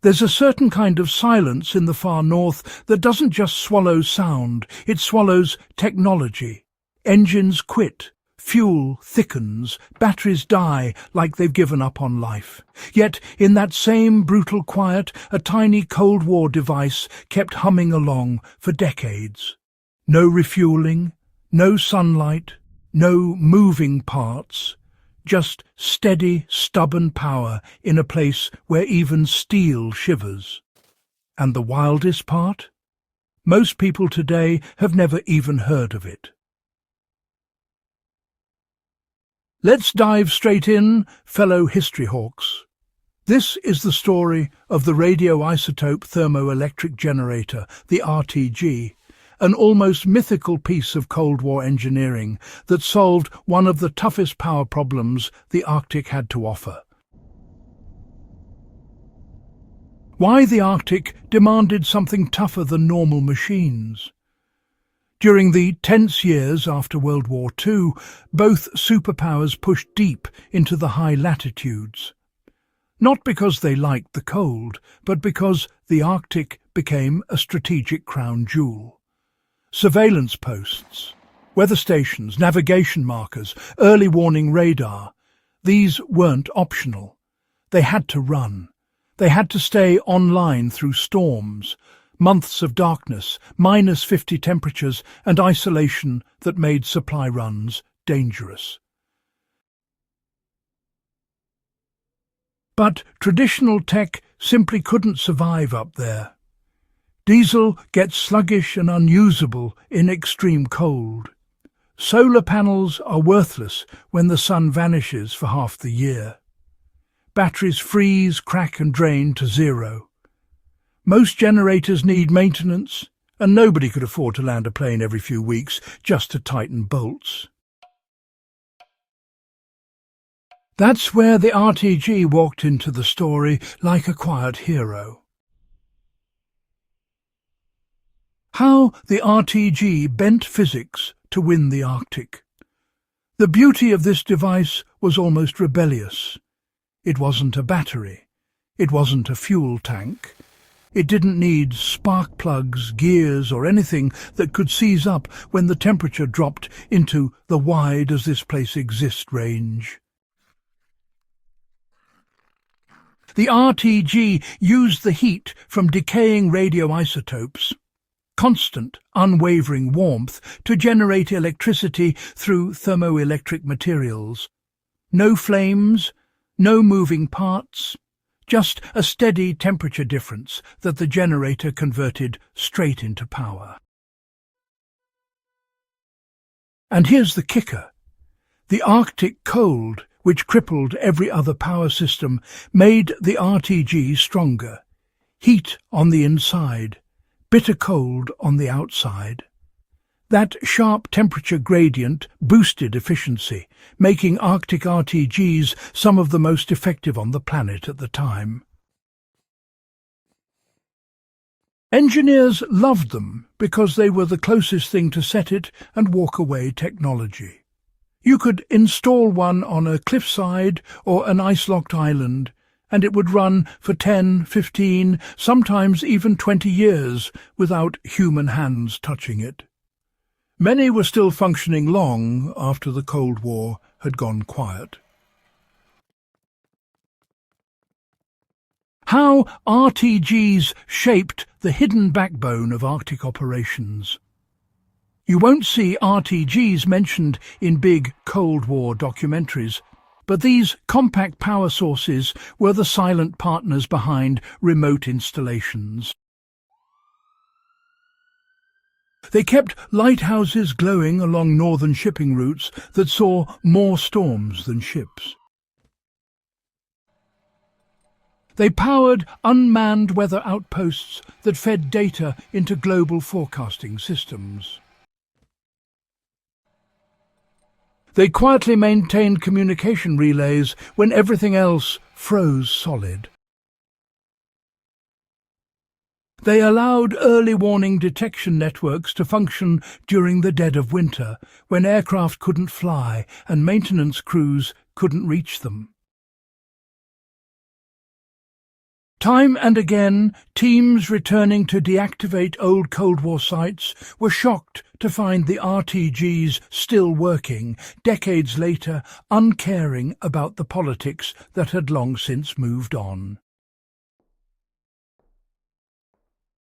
There's a certain kind of silence in the far north that doesn't just swallow sound, it swallows technology. Engines quit, fuel thickens, batteries die like they've given up on life. Yet, in that same brutal quiet, a tiny Cold War device kept humming along for decades. No refueling, no sunlight, no moving parts. Just steady, stubborn power in a place where even steel shivers. And the wildest part? Most people today have never even heard of it. Let's dive straight in, fellow history hawks. This is the story of the radioisotope thermoelectric generator, the RTG, an almost mythical piece of Cold War engineering that solved one of the toughest power problems the Arctic had to offer. Why the Arctic demanded something tougher than normal machines. During the tense years after World War II, both superpowers pushed deep into the high latitudes. Not because they liked the cold, but because the Arctic became a strategic crown jewel. Surveillance posts, weather stations, navigation markers, early warning radar. These weren't optional. They had to run. They had to stay online through storms, months of darkness, -50 temperatures, and isolation that made supply runs dangerous. But traditional tech simply couldn't survive up there. Diesel gets sluggish and unusable in extreme cold. Solar panels are worthless when the sun vanishes for half the year. Batteries freeze, crack and drain to zero. Most generators need maintenance, and nobody could afford to land a plane every few weeks just to tighten bolts. That's where the RTG walked into the story like a quiet hero. How the RTG bent physics to win the Arctic. The beauty of this device was almost rebellious. It wasn't a battery. It wasn't a fuel tank. It didn't need spark plugs, gears, or anything that could seize up when the temperature dropped into the "why does this place exist" range. The RTG used the heat from decaying radioisotopes, constant, unwavering warmth, to generate electricity through thermoelectric materials. No flames, no moving parts, just a steady temperature difference that the generator converted straight into power. And here's the kicker. The Arctic cold, which crippled every other power system, made the RTG stronger. Heat on the inside, bitter cold on the outside. That sharp temperature gradient boosted efficiency, making Arctic RTGs some of the most effective on the planet at the time. Engineers loved them because they were the closest thing to set-it and walk-away technology. You could install one on a cliffside or an ice-locked island, and it would run for 10, 15, sometimes even 20 years without human hands touching it. Many were still functioning long after the Cold War had gone quiet. How RTGs shaped the hidden backbone of Arctic operations. You won't see RTGs mentioned in big Cold War documentaries, but these compact power sources were the silent partners behind remote installations. They kept lighthouses glowing along northern shipping routes that saw more storms than ships. They powered unmanned weather outposts that fed data into global forecasting systems. They quietly maintained communication relays when everything else froze solid. They allowed early warning detection networks to function during the dead of winter, when aircraft couldn't fly and maintenance crews couldn't reach them. Time and again, teams returning to deactivate old Cold War sites were shocked to find the RTGs still working, decades later, uncaring about the politics that had long since moved on.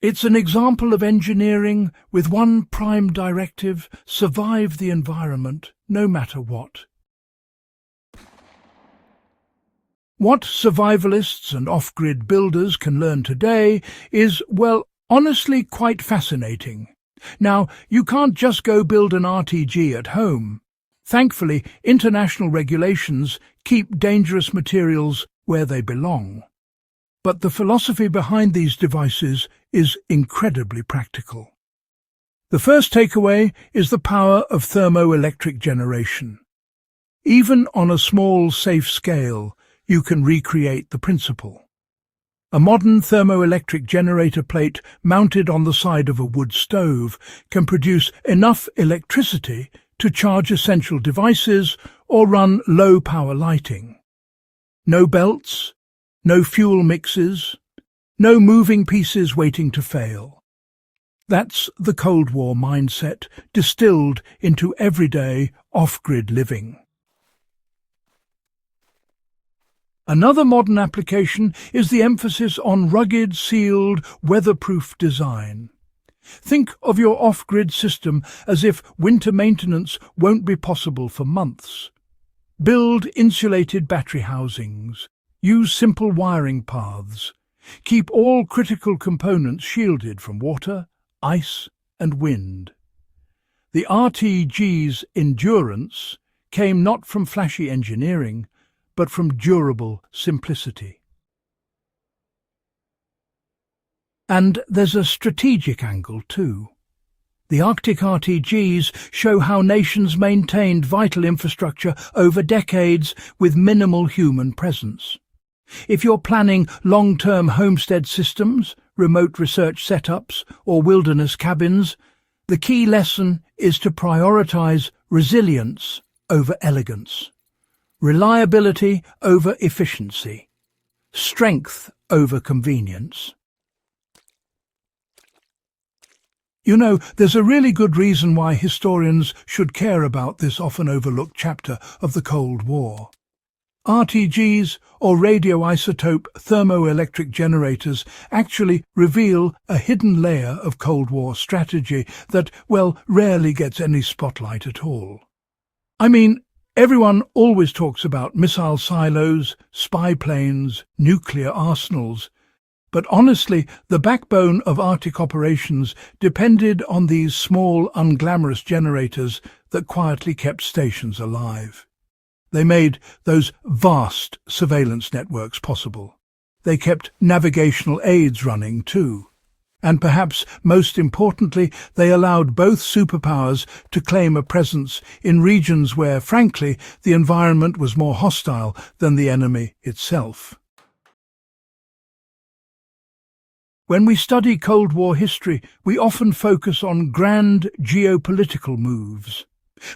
It's an example of engineering with one prime directive: survive the environment, no matter what. What survivalists and off-grid builders can learn today is, well, honestly quite fascinating. Now, you can't just go build an RTG at home. Thankfully, international regulations keep dangerous materials where they belong. But the philosophy behind these devices is incredibly practical. The first takeaway is the power of thermoelectric generation. Even on a small, safe scale, you can recreate the principle. A modern thermoelectric generator plate mounted on the side of a wood stove can produce enough electricity to charge essential devices or run low-power lighting. No belts, no fuel mixes, no moving pieces waiting to fail. That's the Cold War mindset distilled into everyday off-grid living. Another modern application is the emphasis on rugged, sealed, weatherproof design. Think of your off-grid system as if winter maintenance won't be possible for months. Build insulated battery housings. Use simple wiring paths. Keep all critical components shielded from water, ice, and wind. The RTG's endurance came not from flashy engineering, but from durable simplicity. And there's a strategic angle too. The Arctic RTGs show how nations maintained vital infrastructure over decades with minimal human presence. If you're planning long-term homestead systems, remote research setups, or wilderness cabins, the key lesson is to prioritize resilience over elegance, reliability over efficiency, strength over convenience. You know, there's a really good reason why historians should care about this often overlooked chapter of the Cold War. RTGs, or radioisotope thermoelectric generators, actually reveal a hidden layer of Cold War strategy that, well, rarely gets any spotlight at all. I mean, everyone always talks about missile silos, spy planes, nuclear arsenals, but honestly, the backbone of Arctic operations depended on these small, unglamorous generators that quietly kept stations alive. They made those vast surveillance networks possible. They kept navigational aids running too. And perhaps most importantly, they allowed both superpowers to claim a presence in regions where, frankly, the environment was more hostile than the enemy itself. When we study Cold War history, we often focus on grand geopolitical moves.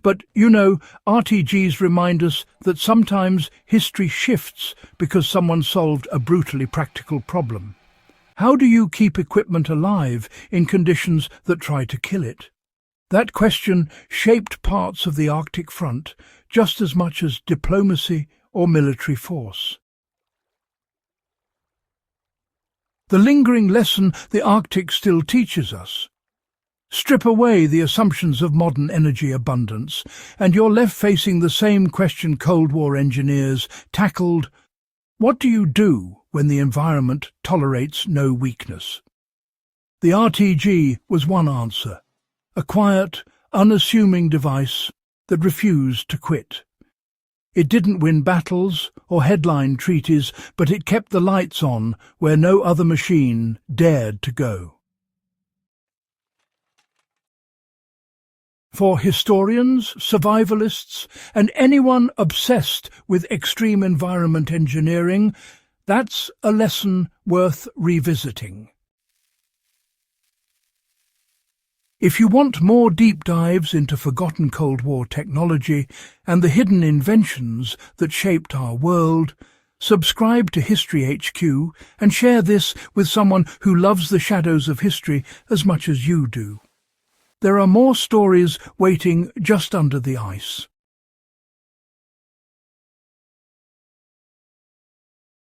But, you know, RTGs remind us that sometimes history shifts because someone solved a brutally practical problem. How do you keep equipment alive in conditions that try to kill it? That question shaped parts of the Arctic front just as much as diplomacy or military force. The lingering lesson the Arctic still teaches us. Strip away the assumptions of modern energy abundance, and you're left facing the same question Cold War engineers tackled: what do you do when the environment tolerates no weakness? The RTG was one answer, a quiet, unassuming device that refused to quit. It didn't win battles or headline treaties, but it kept the lights on where no other machine dared to go. For historians, survivalists, and anyone obsessed with extreme environment engineering, that's a lesson worth revisiting. If you want more deep dives into forgotten Cold War technology and the hidden inventions that shaped our world, Subscribe to HistoryHQ and share this with someone who loves the shadows of history as much as you do. There are more stories waiting just under the ice.